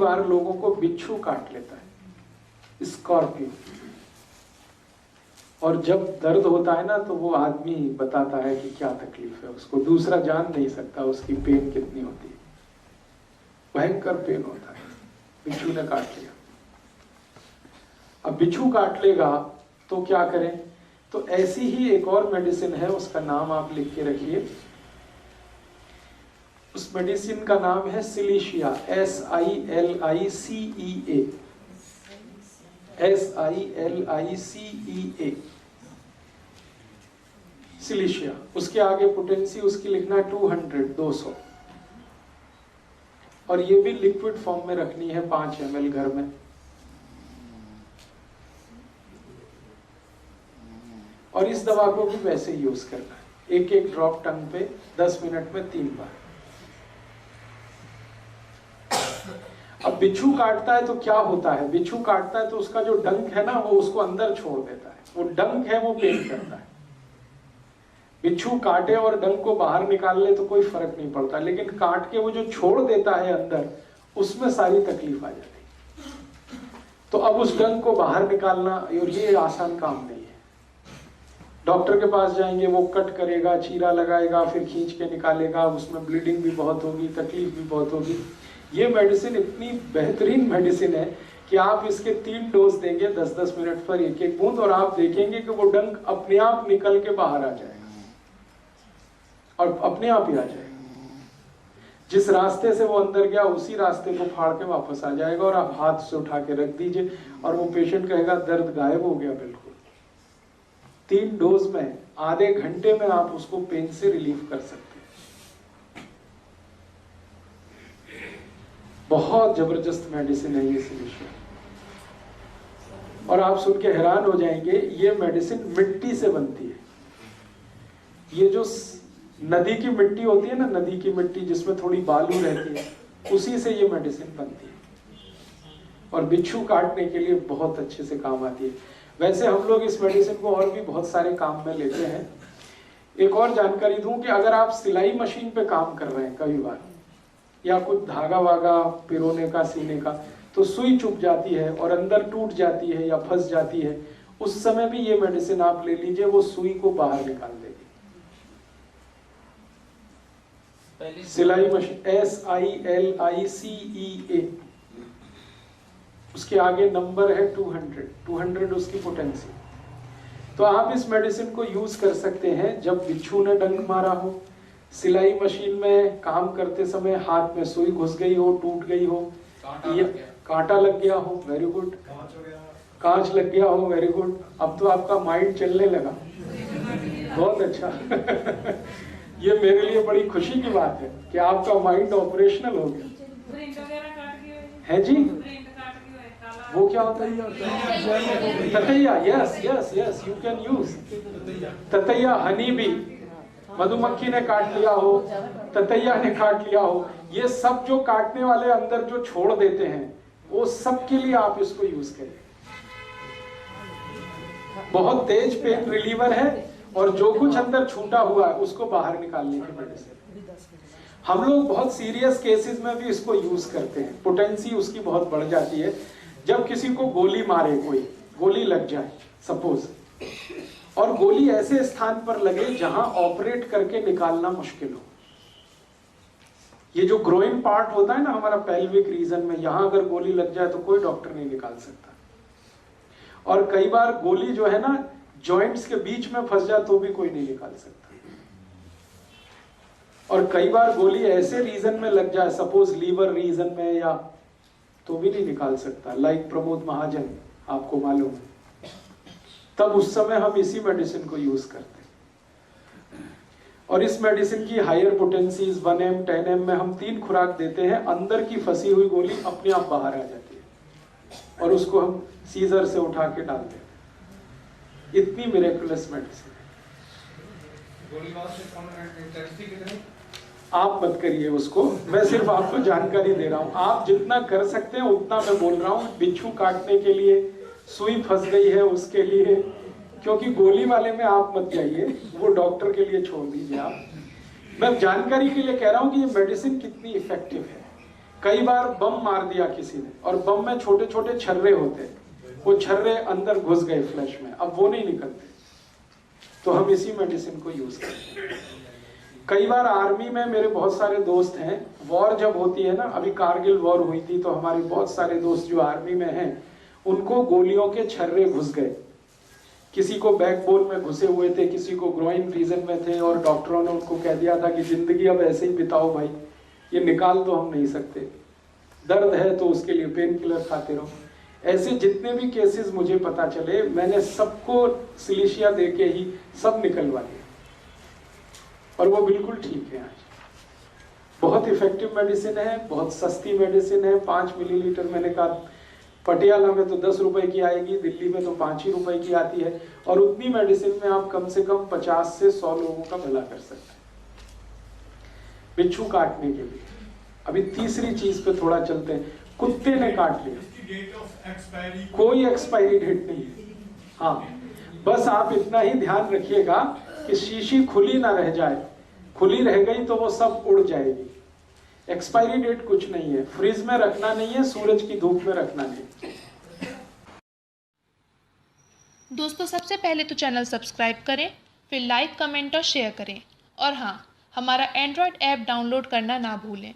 बार लोगों को बिच्छू काट लेता है, स्कॉर्पियो। और जब दर्द होता है ना तो वो आदमी बताता है कि क्या तकलीफ है उसको, दूसरा जान नहीं सकता उसकी पेन कितनी होती है, भयंकर पेन होता है। बिच्छू ने काट लिया। अब बिच्छू काट लेगा तो क्या करें? तो ऐसी ही एक और मेडिसिन है, उसका नाम आप लिख के रखिए। उस मेडिसिन का नाम है सिलीशिया, SILICEA, SILICEA, सिलीशिया। उसके आगे पोटेंसी उसकी लिखना है 200। और ये भी लिक्विड फॉर्म में रखनी है 5 ml घर में। और इस दवा को भी वैसे ही यूज करना है, एक ड्रॉप टंग पे 10 मिनट में 3 बार। अब बिच्छू काटता है तो क्या होता है? बिच्छू काटता है तो उसका जो डंक है ना वो उसको अंदर छोड़ देता है, वो डंक है वो पेन करता है। बिच्छू काटे और डंक को बाहर निकाल ले तो कोई फर्क नहीं पड़ता, लेकिन काट के वो जो छोड़ देता है अंदर, उसमें सारी तकलीफ आ जाती है। तो अब उस डंक को बाहर निकालना, और ये आसान काम नहीं है। डॉक्टर के पास जाएंगे, वो कट करेगा, चीरा लगाएगा, फिर खींच के निकालेगा, उसमें ब्लीडिंग भी बहुत होगी, तकलीफ भी बहुत होगी। ये मेडिसिन इतनी बेहतरीन मेडिसिन है कि आप इसके 3 डोज देंगे 10-10 मिनट पर एक बूंद, और आप देखेंगे कि वो डंक अपने आप निकल के बाहर आ जाएगा, और अपने आप ही आ जाएगा। जिस रास्ते से वो अंदर गया उसी रास्ते को फाड़ के वापस आ जाएगा, और आप हाथ से उठा के रख दीजिए और वो पेशेंट कहेगा दर्द गायब हो गया बिल्कुल। 3 डोज में आधे घंटे में आप उसको पेन से रिलीफ कर सकते हैं। बहुत जबरदस्त मेडिसिन है ये सिलीशिया। और आप सुन के हैरान हो जाएंगे, ये मेडिसिन मिट्टी से बनती है। ये जो नदी की मिट्टी होती है ना, नदी की मिट्टी जिसमें थोड़ी बालू रहती है, उसी से ये मेडिसिन बनती है, और बिच्छू काटने के लिए बहुत अच्छे से काम आती है। वैसे हम लोग इस मेडिसिन को और भी बहुत सारे काम में लेते हैं। एक और जानकारी दूं कि अगर आप सिलाई मशीन पे काम कर रहे हैं कई बार, या कुछ धागा वागा पिरोने का, सीने का, तो सुई चुभ जाती है और अंदर टूट जाती है या फंस जाती है, उस समय भी ये मेडिसिन आप ले लीजिए, वो सुई को बाहर निकाल देगी। सिलाई मशीन SILICEA, उसके आगे नंबर है 200 उसकी पोटेंसी। तो आप इस मेडिसिन को यूज कर सकते हैं जब बिच्छू ने डंक मारा हो, सिलाई मशीन में काम करते समय हाथ में सुई घुस गई हो, टूट गई हो, कांटा लग गया हो, वेरी गुड, कांच लग गया हो, वेरी गुड। अब तो आपका माइंड चलने लगा, बहुत अच्छा। ये मेरे लिए बड़ी खुशी की बात है कि आपका माइंड ऑपरेशनल हो गया है जी। वो क्या होता है? ततैया, yes yes yes, you can use ततैया। हनी भी, मधुमक्खी ने काट लिया हो, ततैया ने काट लिया हो, ये सब जो काटने वाले अंदर जो छोड़ देते हैं, वो सब के लिए आप इसको यूज करें। बहुत तेज पेन रिलीवर है, और जो कुछ अंदर छूटा हुआ है उसको बाहर निकालने की मेडिसिन। हम लोग बहुत सीरियस केसेस में भी इसको यूज करते हैं। पोटेंसी उसकी बहुत बढ़ जाती है। जब किसी को गोली मारे, कोई गोली लग जाए सपोज, और गोली ऐसे स्थान पर लगे जहां ऑपरेट करके निकालना मुश्किल हो। ये जो ग्रोइंग पार्ट होता है ना हमारा पेल्विक रीजन में, यहां अगर गोली लग जाए तो कोई डॉक्टर नहीं निकाल सकता। और कई बार गोली जो है ना जॉइंट्स के बीच में फंस जाए तो भी कोई नहीं निकाल सकता। और कई बार गोली ऐसे रीजन में लग जाए, सपोज लीवर रीजन में, या तो भी नहीं निकाल सकता, लाइक प्रमोद महाजन, आपको मालूम है। तब उस समय हम इसी मेडिसिन को यूज करते हैं। और इस मेडिसिन की हायर पोटेंसीज 1M 10M में हम 3 खुराक देते हैं। अंदर की फंसी हुई गोली अपने आप बाहर आ जाती है, और उसको हम सीजर से उठा के डाल देते हैं। इतनी मिरेकुलस मेडिसिन है। आप मत करिए उसको, मैं सिर्फ आपको जानकारी दे रहा हूं। आप जितना कर सकते हैं उतना मैं बोल रहा हूं। बिच्छू काटने के लिए, सुई फंस गई है उसके लिए, क्योंकि गोली वाले में आप मत जाइए, वो डॉक्टर के लिए छोड़ दीजिए आप। मैं जानकारी के लिए कह रहा हूं कि ये मेडिसिन कितनी इफेक्टिव है। कई बार बम मार दिया किसी ने और बम में छोटे छोटे छर्रे होते हैं, वो छर्रे अंदर घुस गए फ्लैश में, अब वो नहीं निकलते, तो हम इसी मेडिसिन को यूज करते हैं। कई बार आर्मी में मेरे बहुत सारे दोस्त हैं, वॉर जब होती है ना, अभी कारगिल वॉर हुई थी, तो हमारे बहुत सारे दोस्त जो आर्मी में हैं उनको गोलियों के छर्रे घुस गए, किसी को बैकबोन में घुसे हुए थे, किसी को ग्रोइन रीजन में थे, और डॉक्टरों ने उनको कह दिया था कि जिंदगी अब ऐसे ही बिताओ भाई, ये निकाल तो हम नहीं सकते, दर्द है तो उसके लिए पेन किलर खाते रहो। ऐसे जितने भी केसेस मुझे पता चले, मैंने सबको सिलिशिया देके ही सब निकलवा दिया, और वो बिल्कुल ठीक है आज। बहुत इफेक्टिव मेडिसिन है, बहुत सस्ती मेडिसिन है। 5 मिलीलीटर, मैंने कहा पटियाला में तो 10 रुपए की आएगी, दिल्ली में तो 5 ही रुपए की आती है, और उतनी मेडिसिन में आप कम से कम 50 से 100 लोगों का भला कर सकते हैं बिच्छू काटने के लिए। अभी तीसरी चीज पे थोड़ा चलते हैं। कुत्ते ने काट लिया, कोई एक्सपायरी डेट नहीं है। हाँ, बस आप इतना ही ध्यान रखिएगा कि शीशी खुली ना रह जाए, खुली रह गई तो वो सब उड़ जाएगी। एक्सपायरी डेट कुछ नहीं है, फ्रिज में रखना नहीं है, सूरज की धूप में रखना नहीं। दोस्तों, सबसे पहले तो चैनल सब्सक्राइब करें, फिर लाइक, कमेंट और शेयर करें, और हाँ, हमारा एंड्रॉयड ऐप डाउनलोड करना ना भूलें।